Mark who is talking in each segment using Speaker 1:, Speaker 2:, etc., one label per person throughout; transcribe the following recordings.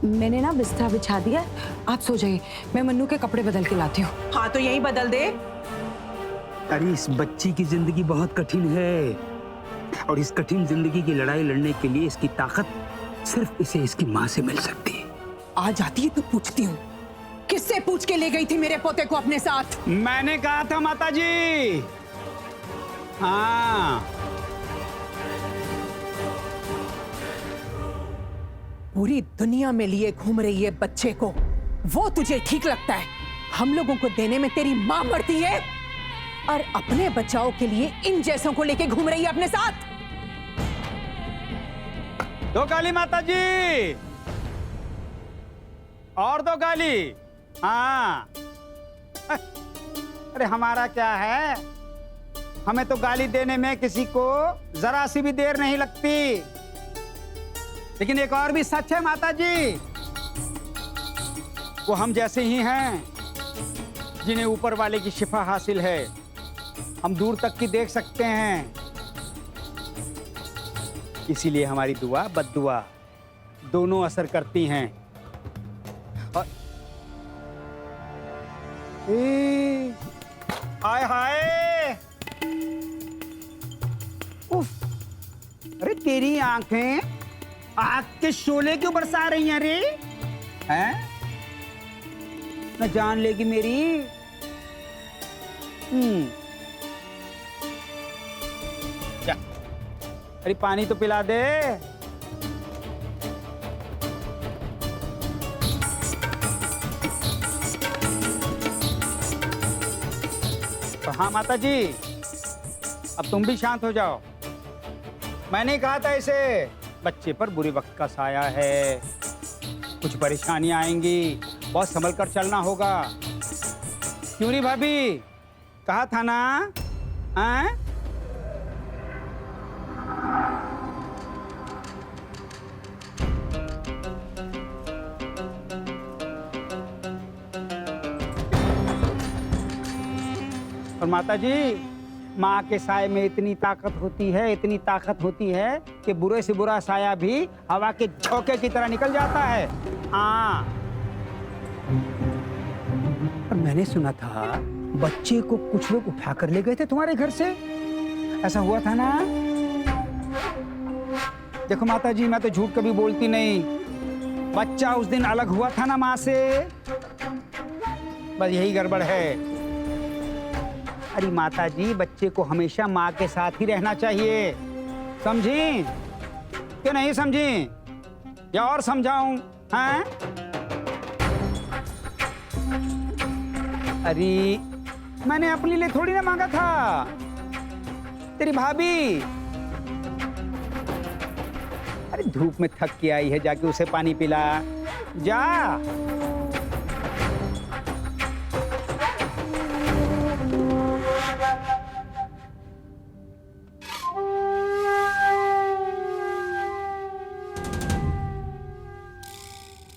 Speaker 1: मैंने ना बिस्तर बिछा दिया है, आप सो जाइए, मैं मन्नू के कपड़े बदल के लाती हूँ।
Speaker 2: हाँ तो यहीं बदल दे।
Speaker 3: अरे इस बच्ची की जिंदगी बहुत कठिन है और इस कठिन जिंदगी की लड़ाई लड़ने के लिए इसकी ताकत सिर्फ इसे इसकी माँ से मिल सकती है।
Speaker 2: आ जाती है तो पूछती हूँ, किससे पूछ के ले गई थी मेरे पोते को अपने साथ?
Speaker 3: मैंने कहा था माताजी। हाँ,
Speaker 2: पूरी दुनिया में लिए घूम रही है बच्चे को, वो तुझे ठीक लगता है? हम लोगों को देने में तेरी माँ मरती है और अपने बचाव के लिए इन जैसों को लेके घूम रही है अपने साथ।
Speaker 3: दो गाली माताजी, और दो गाली। हाँ, अरे हमारा क्या है, हमें तो गाली देने में किसी को जरा सी भी देर नहीं लगती। लेकिन एक और भी सच है माताजी, वो हम जैसे ही हैं जिन्हें ऊपर वाले की शिफा हासिल है। हम दूर तक की देख सकते हैं, इसीलिए हमारी दुआ बद्दुआ दोनों असर करती हैं। और हाय हाय, उफ, अरे तेरी आंखें आग के शोले क्यों बरसा रही हैं रे? हैं? न जान लेगी मेरी। क्या? अरे पानी तो पिला दे। हाँ माता जी, अब तुम भी शांत हो जाओ। मैंने कहा था इसे बच्चे पर बुरे वक्त का साया है, कुछ परेशानियां आएंगी, बहुत संभल कर चलना होगा। क्यों नहीं भाभी, कहा था ना? हैं? और माता जी, माँ के साए में इतनी ताकत होती है, इतनी ताकत होती है कि बुरे से बुरा साया भी हवा के झोंके की तरह निकल जाता है। हाँ, पर मैंने सुना था बच्चे को कुछ लोग उठा कर ले गए थे तुम्हारे घर से, ऐसा हुआ था ना? देखो माता जी, मैं तो झूठ कभी बोलती नहीं। बच्चा उस दिन अलग हुआ था ना माँ से, बस यही गड़बड़ है। अरे माता जी, बच्चे को हमेशा माँ के साथ ही रहना चाहिए, समझी कि नहीं समझी? या और समझाऊं? हैं? अरे मैंने अपने लिए थोड़ी ना मांगा था, तेरी भाभी। अरे धूप में थक के आई है, जाके उसे पानी पिला जा।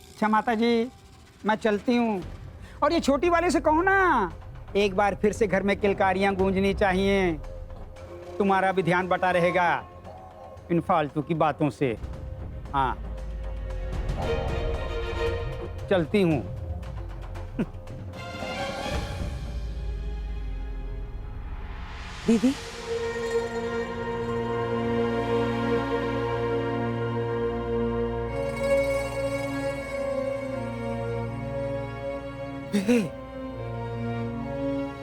Speaker 3: अच्छा माता जी, मैं चलती हूँ। और ये छोटी वाले से कहो ना, एक बार फिर से घर में किलकारियां गूंजनी चाहिए, तुम्हारा भी ध्यान बटा रहेगा इन फालतू की बातों से। हाँ, चलती हूँ।
Speaker 2: दीदी,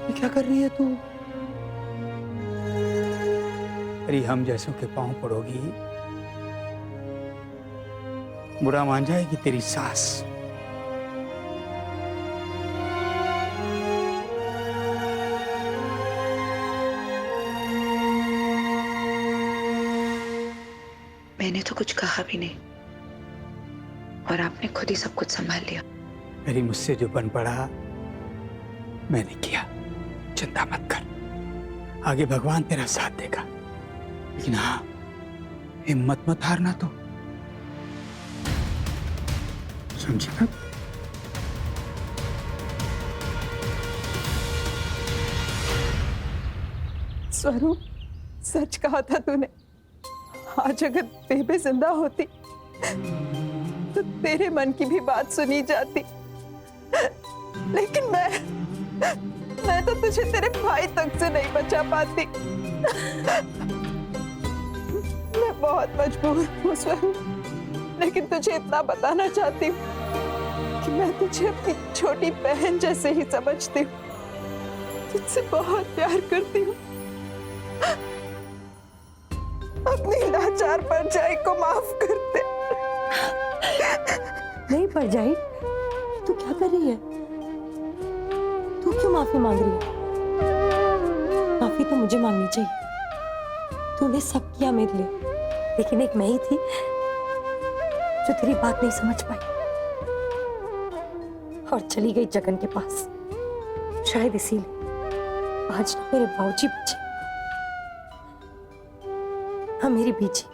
Speaker 3: ये क्या कर रही है तू? अरे हम जैसों के पांव पड़ोगी, बुरा मान जाएगी तेरी सास।
Speaker 1: मैंने तो कुछ कहा भी नहीं और आपने खुद ही सब कुछ संभाल लिया।
Speaker 3: मेरी मुझसे जो बन पड़ा मैंने किया, चिंता मत कर, आगे भगवान तेरा साथ देगा। लेकिन हाँ, हिम्मत मत हारना तो, समझी ना?
Speaker 2: स्वरूप, सच कहा था तूने। आज अगर बेबे जिंदा होती तो तेरे मन की भी बात सुनी जाती, लेकिन मैं तो तुझे तेरे भाई तक से नहीं बचा पाती। मैं बहुत मजबूर हूँ स्वरूप, लेकिन तुझे इतना बताना चाहती हूँ कि मैं तुझे अपनी छोटी बहन जैसे ही समझती हूँ, तुझसे बहुत प्यार करती हूँ। अपनी लाचार परजाई को माफ कर दे।
Speaker 4: नहीं परजाई, तू क्या कर रही है? तू क्यों माफी मांग रही है? माफी तो मुझे मांगनी चाहिए। तूने सब किया मेरे लिए, लेकिन एक मैं ही थी जो तेरी बात नहीं समझ पाई और चली गई जगन के पास। शायद इसीलिए आज ना मेरे बाबूजी बचे, हाँ मेरी बीजी।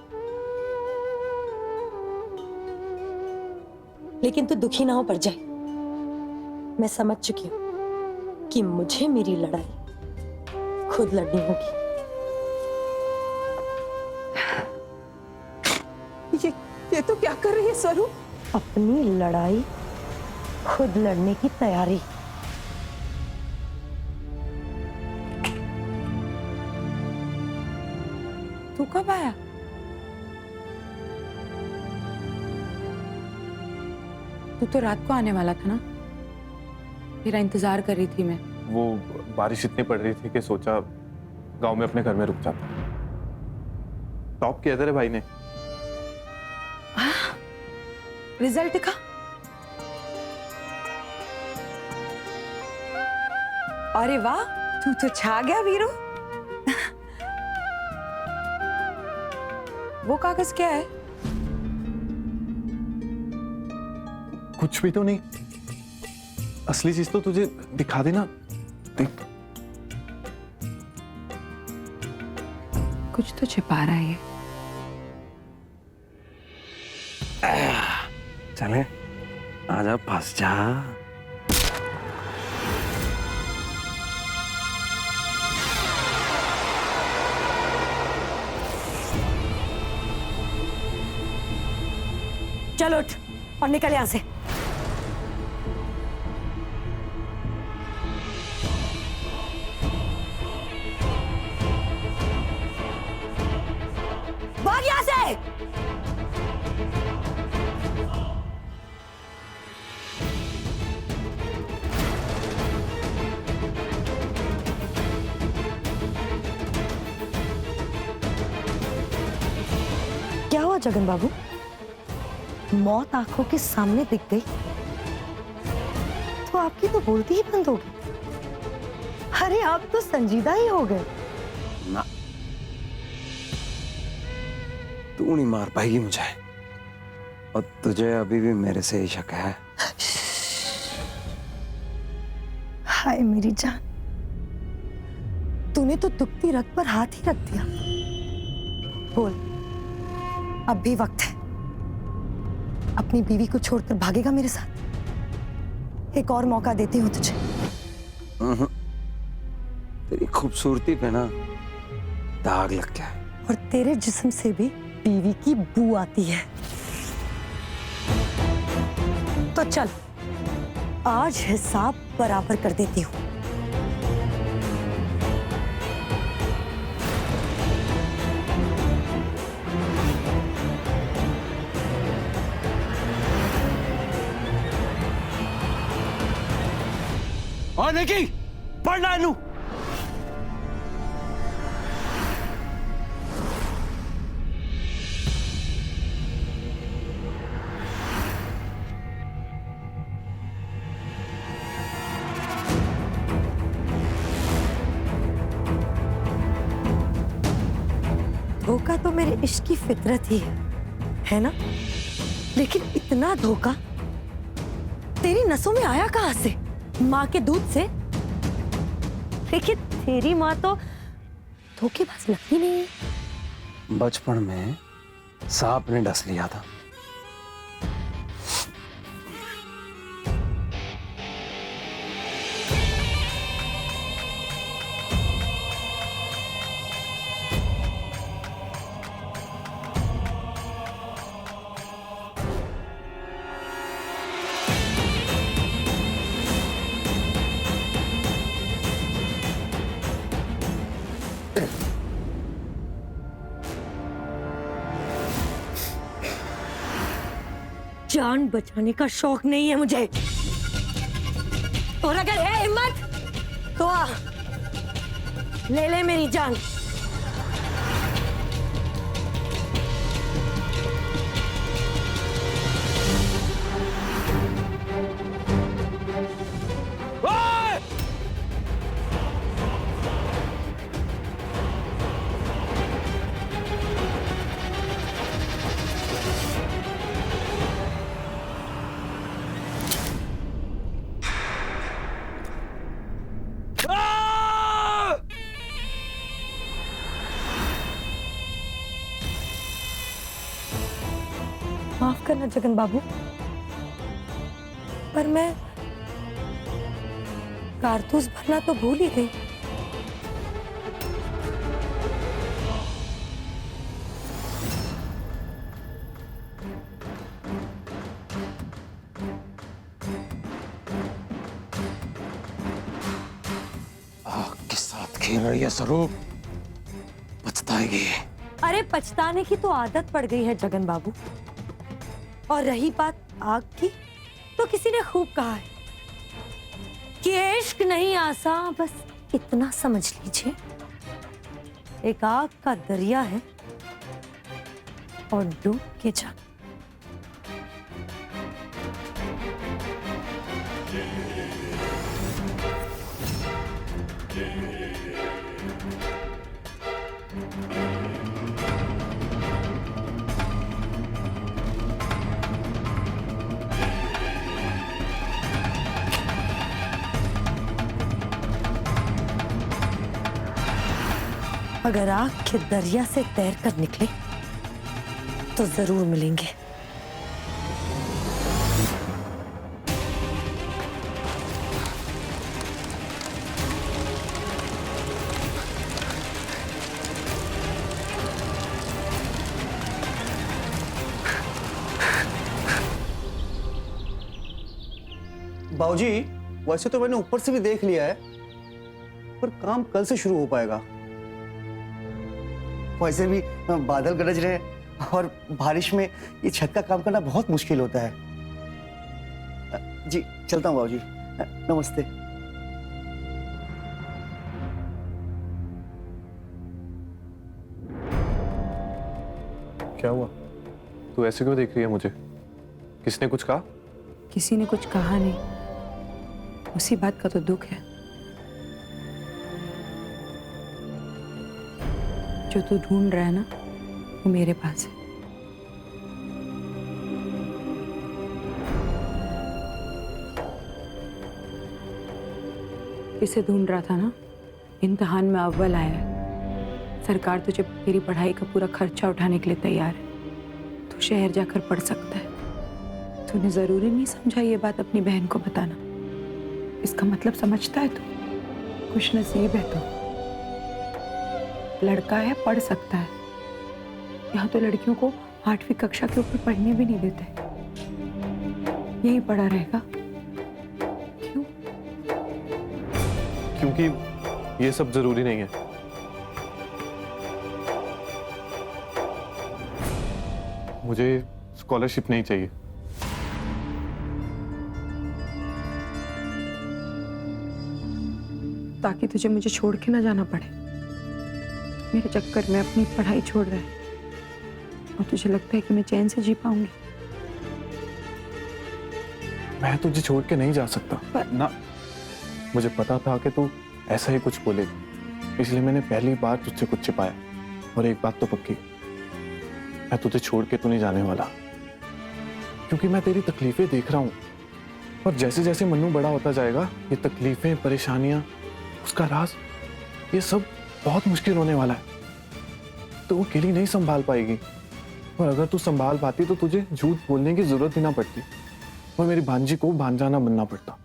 Speaker 4: लेकिन तू दुखी ना हो परजाई, मैं समझ चुकी हूं कि मुझे मेरी लड़ाई खुद लड़नी होगी।
Speaker 2: ये तो क्या कर रही है स्वरूप?
Speaker 4: अपनी लड़ाई खुद लड़ने की तैयारी।
Speaker 2: तू कब आया? तू तो रात को आने वाला था ना? तेरा इंतजार कर रही थी मैं।
Speaker 5: वो बारिश इतनी पड़ रही थी कि सोचा गांव में अपने घर में रुक जाता। टॉप किया तेरे भाई ने।
Speaker 2: रिजल्ट दिखा? अरे वाह, तू तो छा गया वीरू। वो कागज क्या है?
Speaker 5: कुछ भी तो नहीं, असली चीज तो तुझे दिखा देना। देख,
Speaker 1: कुछ तो छिपा रहा है ये।
Speaker 6: चले आजा, फंस जा।
Speaker 4: चल उठ और निकल यहां से। भाग यहां से। क्या हुआ जगन बाबू? मौत आंखों के सामने दिख गई तो आपकी तो बोलती ही बंद होगी। अरे आप तो संजीदा ही हो गए।
Speaker 6: ना, तू नहीं मार पाएगी मुझे, और तुझे अभी भी मेरे से ही शक है।
Speaker 4: हाय मेरी जान, तूने तो दुखती रग पर हाथ ही रख दिया। बोल, अब भी वक्त है। अपनी बीवी को छोड़कर भागेगा मेरे साथ? एक और मौका देती हूँ तुझे।
Speaker 6: तेरी खूबसूरती पे ना दाग लग गया है।
Speaker 4: और तेरे जिस्म से भी बीवी की बू आती है। तो चल, आज हिसाब बराबर कर देती हूँ।
Speaker 6: और नहीं पढ़ना है नू।
Speaker 4: धोखा तो मेरे इश्क की फितरत ही है ना? लेकिन इतना धोखा तेरी नसों में आया कहां से? माँ के दूध से? लेकिन तेरी माँ तो धोखेबाज लगती नहीं है।
Speaker 6: बचपन में सांप ने डस लिया था।
Speaker 4: जान बचाने का शौक नहीं है मुझे। और अगर है हिम्मत तो आ, ले ले मेरी जान। माफ करना जगन बाबू, पर मैं कारतूस भरना तो भूल ही गई।
Speaker 6: आग के साथ खेल रही है स्वरूप, पछताएगी।
Speaker 4: अरे पछताने की तो आदत पड़ गई है जगन बाबू। और रही बात आग की, तो किसी ने खूब कहा है कि इश्क नहीं आसा, बस इतना समझ लीजिए, एक आग का दरिया है और डूब के जा। अगर आग के दरिया से तैर कर निकले तो जरूर मिलेंगे।
Speaker 7: बाबूजी, वैसे तो मैंने ऊपर से भी देख लिया है, पर काम कल से शुरू हो पाएगा। वैसे भी बादल गरज रहे हैं और बारिश में ये छत का काम करना बहुत मुश्किल होता है। जी चलता हूँ बाबूजी, नमस्ते।
Speaker 5: क्या हुआ? तू ऐसे क्यों देख रही है मुझे? किसने कुछ कहा?
Speaker 1: किसी ने कुछ कहा नहीं, उसी बात का तो दुख है। जो तू ढूंढ रहा है ना, वो मेरे पास है। इसे ढूंढ रहा था ना, इम्तिहान में अव्वल आया है। सरकार तुझे तेरी पढ़ाई का पूरा खर्चा उठाने के लिए तैयार है। तू शहर जाकर पढ़ सकता है। तूने जरूरी नहीं समझा ये बात अपनी बहन को बताना। इसका मतलब समझता है तू? खुश नसीब है तू। लड़का है, पढ़ सकता है। यहाँ तो लड़कियों को 8वीं कक्षा के ऊपर पढ़ने भी नहीं देते। यही पढ़ा रहेगा। क्यों?
Speaker 5: क्योंकि ये सब जरूरी नहीं है। मुझे स्कॉलरशिप नहीं चाहिए।
Speaker 1: ताकि तुझे मुझे छोड़ के ना जाना पड़े। मेरे चक्कर में अपनी पढ़ाई छोड़ रहा है और तुझे लगता है कि मैं चैन से जी पाऊंगी?
Speaker 5: मैं तुझे छोड़ के नहीं जा सकता।
Speaker 1: पर
Speaker 5: ना, मुझे पता था कि तू ऐसा ही कुछ बोलेगी, इसलिए मैंने पहली बार तुझसे कुछ छिपाया। और एक बात तो पक्की, मैं तुझे छोड़ के तो नहीं जाने वाला, क्योंकि मैं तेरी तकलीफें देख रहा हूं। और जैसे जैसे मन्नू बड़ा होता जाएगा, ये तकलीफें, परेशानियां, उसका राज, ये सब बहुत मुश्किल होने वाला है। तो वो अकेली नहीं संभाल पाएगी। और अगर तू संभाल पाती तो तुझे झूठ बोलने की जरूरत ही ना पड़ती और मेरी भांजी को भांजा ना बनना पड़ता।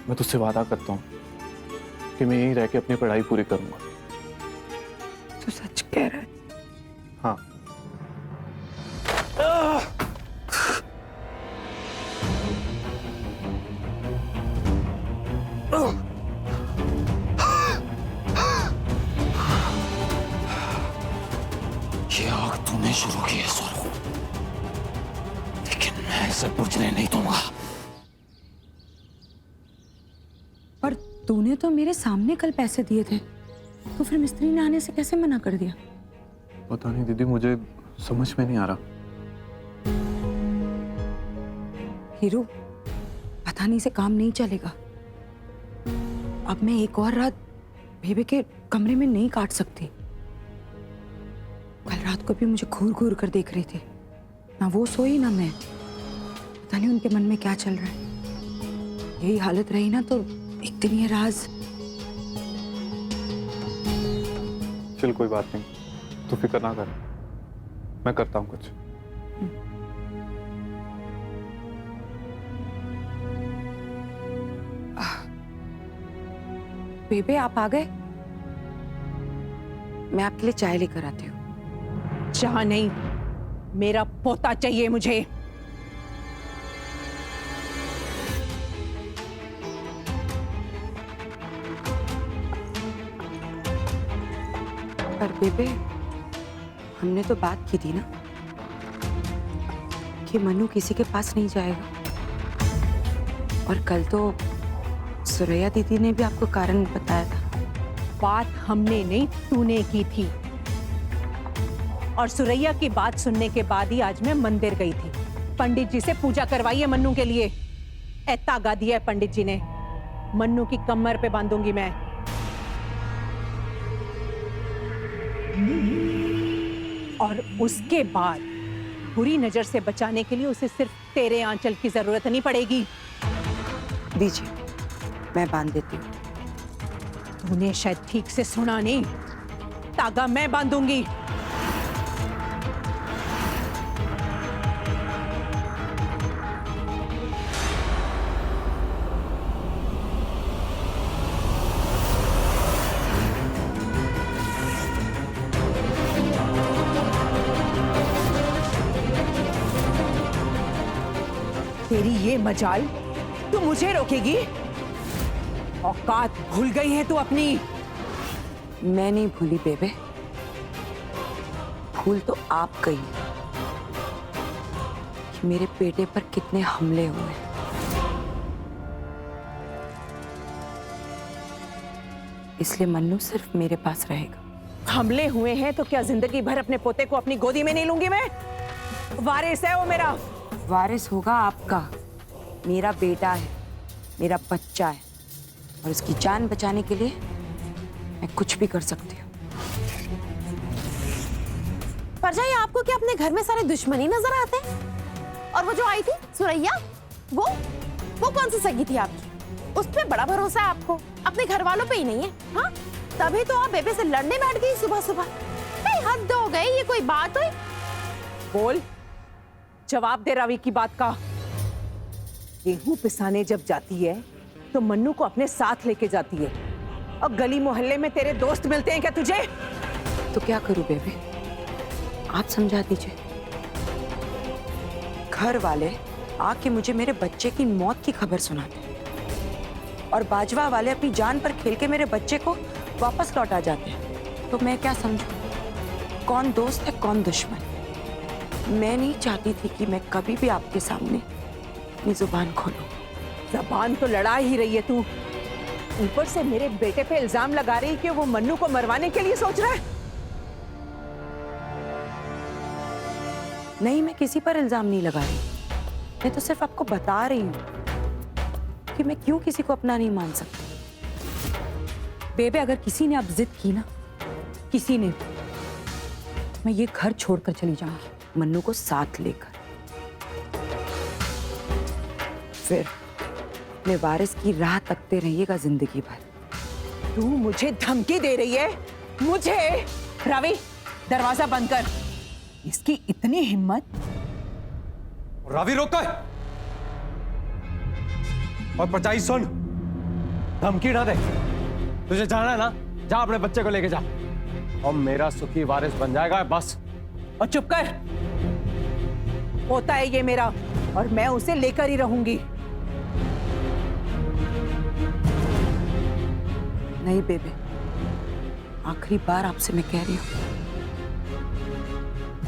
Speaker 5: मैं तुझसे वादा करता हूँ कि मैं यहीं रह के अपनी पढ़ाई पूरी करूंगा।
Speaker 1: तू सच कह रहा है?
Speaker 5: हाँ।
Speaker 6: ये आग तूने शुरू की है स्वरूप,
Speaker 5: से पूछने नहीं दूंगा।
Speaker 1: पर तूने तो मेरे सामने कल पैसे दिए थे, तो फिर मिस्त्री ने आने से कैसे मना कर दिया?
Speaker 5: पता नहीं दीदी, मुझे समझ में नहीं आ रहा।
Speaker 1: हीरू, पता नहीं से काम नहीं चलेगा। अब मैं एक और रात बेबे के कमरे में नहीं काट सकती। कल रात को भी मुझे घूर घूर कर देख रही थी, ना वो सोई ना मैं। पता नहीं उनके मन में क्या चल रहा है। यही हालत रही ना तो एक दिन ये राज।
Speaker 5: चल कोई बात नहीं, तू फिक्र ना कर, मैं करता हूँ कुछ।
Speaker 1: बेबे आप आ गए? मैं आपके लिए चाय लेकर आती हूँ।
Speaker 2: चाह नहीं, मेरा पोता चाहिए मुझे।
Speaker 1: पर बेबे, हमने तो बात की थी ना कि मनु किसी के पास नहीं जाएगा। और कल तो सुरैया दीदी ने भी आपको कारण बताया था।
Speaker 2: बात हमने नहीं, तूने की थी। और सुरैया की बात सुनने के बाद ही आज मैं मंदिर गई थी। पंडित जी से पूजा करवाई है मन्नू के लिए। तागा दिया है पंडित जी ने, मन्नू की कमर पे बांधूंगी मैं। और उसके बाद बुरी नजर से बचाने के लिए उसे सिर्फ तेरे आंचल की जरूरत नहीं पड़ेगी।
Speaker 1: दीजिए, मैं बांध देती हूँ।
Speaker 2: तूने शायद ठीक से सुना नहीं, तागा मैं बांधूंगी। तेरी ये मजाल, तू मुझे रोकेगी? औकात भूल गई है तू अपनी।
Speaker 1: मैं नहीं भूली बेबे, भूल तो आप गई कि मेरे बेटे पर कितने हमले हुए। इसलिए मन्नू सिर्फ मेरे पास रहेगा।
Speaker 2: हमले हुए हैं तो क्या जिंदगी भर अपने पोते को अपनी गोदी में नहीं लूंगी मैं? वारिस है वो मेरा।
Speaker 1: वारिस होगा आपका। मेरा बेटा है, मेरा बच्चा है, और उसकी जान बचाने के लिए मैं कुछ भी कर सकती हूँ।
Speaker 4: परजाई, आपको क्या अपने घर में सारे दुश्मन ही नजर आते हैं? और वो जो आई थी सुरैया, वो कौन सी सगी थी आपकी? उस पे बड़ा भरोसा है आपको, अपने घर वालों पे ही नहीं है। हाँ, तभी तो आप बेबे से लड़ने बैठ गई सुबह सुबह। नहीं, हद हो गई, ये कोई बात हुई?
Speaker 2: बोल, जवाब दे रवि की बात का। गेहूं पिसाने जब जाती है तो मन्नू को अपने साथ लेके जाती है। अब गली मोहल्ले में तेरे दोस्त मिलते हैं क्या तुझे?
Speaker 1: तो क्या करूं बेबे, आप समझा दीजिए। घर वाले आके मुझे मेरे बच्चे की मौत की खबर सुनाते हैं, और बाजवा वाले अपनी जान पर खेल के मेरे बच्चे को वापस लौटा जाते हैं। तो मैं क्या समझूं, कौन दोस्त है कौन दुश्मन? मैं नहीं चाहती थी कि मैं कभी भी आपके सामने अपनी जुबान खोलूं।
Speaker 2: जबान तो लड़ा ही रही है तू, ऊपर से मेरे बेटे पे इल्जाम लगा रही कि वो मन्नू को मरवाने के लिए सोच रहा है।
Speaker 1: नहीं, मैं किसी पर इल्जाम नहीं लगा रही। मैं तो सिर्फ आपको बता रही हूं कि मैं क्यों किसी को अपना नहीं मान सकती। बेबे, अगर किसी ने अब जिद की ना, किसी ने, मैं ये घर छोड़कर चली जाऊंगी मन्नू को साथ लेकर। फिर अपने वारिस की राह तकते रहिएगा जिंदगी भर।
Speaker 2: तू मुझे धमकी दे रही है? मुझे? रवि, दरवाजा बंद कर। इसकी इतनी हिम्मत!
Speaker 6: रवि रोक कर। और परजाई सुन, धमकी ना दे। तुझे जाना है ना, जा अपने बच्चे को लेके जा, और मेरा सुखी वारिस बन जाएगा बस।
Speaker 2: और चुप कर। होता है ये मेरा, और मैं उसे लेकर ही रहूंगी।
Speaker 1: नहीं बेबे, आखिरी बार आपसे मैं कह रही हूं,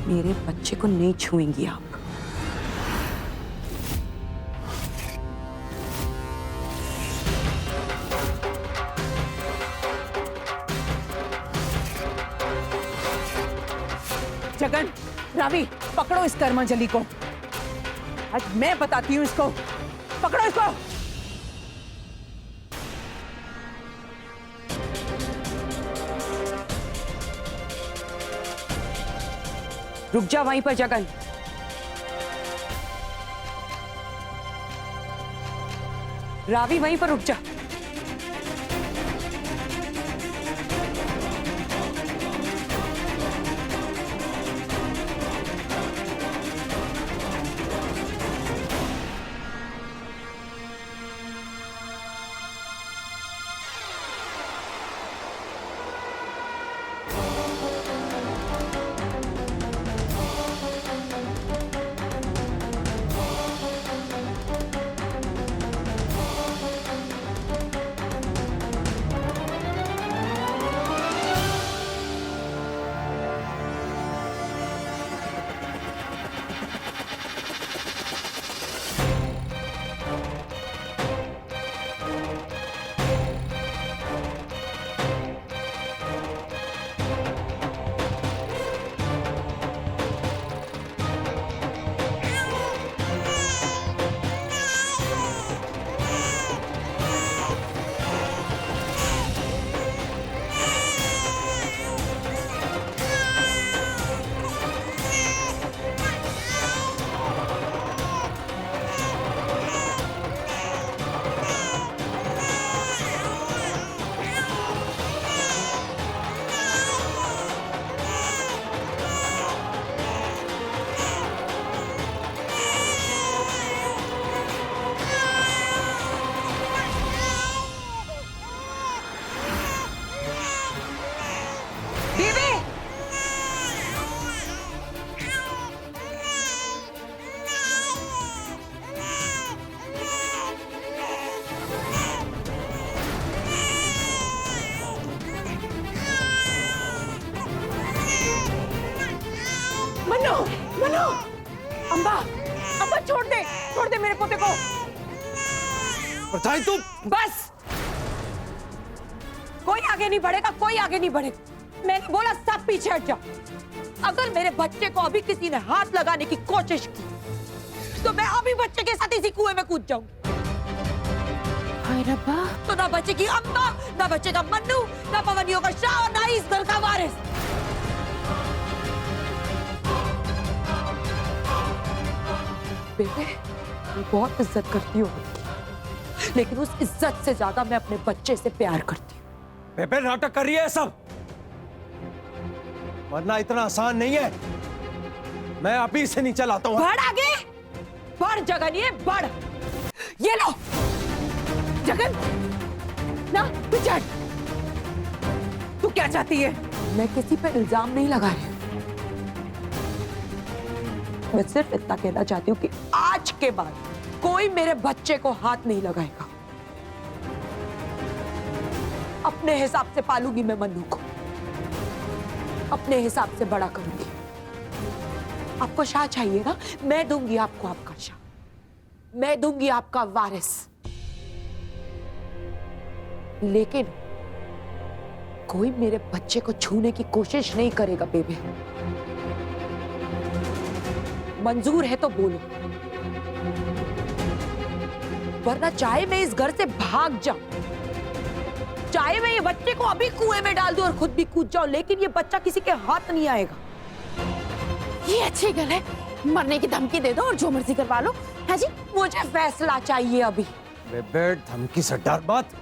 Speaker 1: मेरे बच्चे को नहीं छुएंगी आप।
Speaker 2: जगन, रावी, पकड़ो इस कर्मांजलि को। आज मैं बताती हूँ इसको। पकड़ो इसको।
Speaker 1: रुक जा वहीं पर जगन। रावी वहीं पर रुक जा।
Speaker 2: मन्नू, मन्नू, अम्बा, अम्बा छोड़ दे मेरे पोते को।
Speaker 6: परछाई तू
Speaker 1: बस, कोई आगे नहीं बढ़ेगा, कोई आगे नहीं बढ़ेगा। मैंने बोला सब पीछे हट जाओ। अगर मेरे बच्चे को अभी किसी ने हाथ लगाने की कोशिश की तो मैं अभी बच्चे के साथ इसी कुएं में कूद जाऊं। हाय रब्बा। तो ना बच्चे की अम्मा, ना बच्चे का मन्नू, ना पवनियों का शाह और ना ही इस घर का वारिस। बेटे, मैं बहुत इज्जत करती हूँ, लेकिन उस इज्जत से ज्यादा मैं अपने बच्चे से प्यार करती हूँ।
Speaker 6: बेबे नाटक कर रही है सब। मरना इतना आसान नहीं है। मैं अभी से नीचे लाता हूँ।
Speaker 1: बढ़ आगे, बढ़ जगन, ये बढ़। ये लो
Speaker 2: जगन, ना पीछे हट। तू क्या चाहती है?
Speaker 1: मैं किसी पे इल्जाम नहीं लगा रही हूँ। मैं सिर्फ इतना कहना चाहती हूँ कि आज के बाद कोई मेरे बच्चे को हाथ नहीं लगाएगा। अपने हिसाब से पालूंगी मैं मन्नू को, अपने हिसाब से बड़ा करूंगी। आपको शाह चाहिए ना, मैं दूंगी आपको आपका शाह, मैं दूंगी आपका वारिस। लेकिन कोई मेरे बच्चे को छूने की कोशिश नहीं करेगा बेबे। मंजूर है तो बोलो, वरना चाहे मैं इस घर से भाग जाऊं, चाहे मैं ये बच्चे को अभी कुएं में डाल दूं और खुद भी कूद जाऊं, लेकिन ये बच्चा किसी के हाथ नहीं आएगा।
Speaker 8: ये अच्छी गल है, मरने की धमकी दे दो और जो मर्जी करवा लो। हाँ जी,
Speaker 1: मुझे फैसला चाहिए अभी।
Speaker 6: बेबे धमकी से डर मत।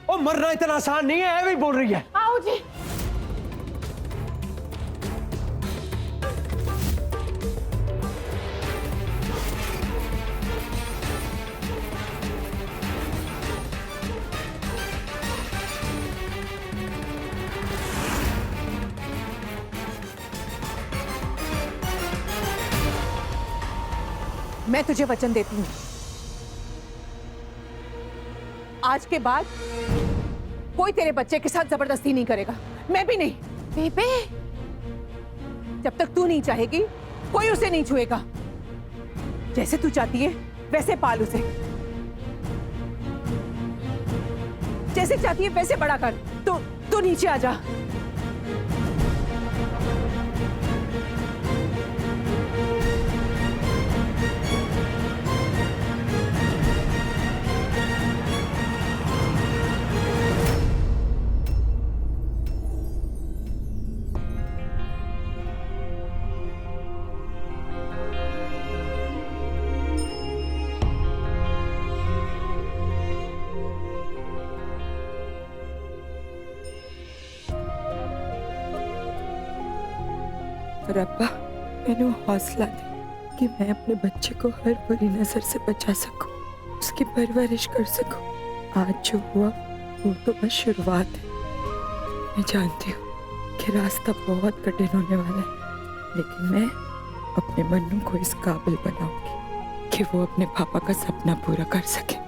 Speaker 6: ओ मरना इतना आसान नहीं है, भी बोल रही है।
Speaker 8: आओ जी।
Speaker 2: मैं तुझे वचन देती हूँ, आज के बाद कोई तेरे बच्चे के साथ जबरदस्ती नहीं करेगा, मैं भी नहीं।
Speaker 8: बेबे,
Speaker 2: जब तक तू नहीं चाहेगी कोई उसे नहीं छुएगा। जैसे तू चाहती है वैसे पाल उसे, जैसे चाहती है वैसे बड़ा कर। तू नीचे आ जा।
Speaker 1: पर अब्बा मैंने वो हौसला दी कि मैं अपने बच्चे को हर बुरी नजर से बचा सकूं, उसकी परवरिश कर सकूं। आज जो हुआ वो तो बस शुरुआत है। मैं जानती हूँ कि रास्ता बहुत कठिन होने वाला है, लेकिन मैं अपने मन्नू को इस काबिल बनाऊंगी कि वो अपने पापा का सपना पूरा कर सके।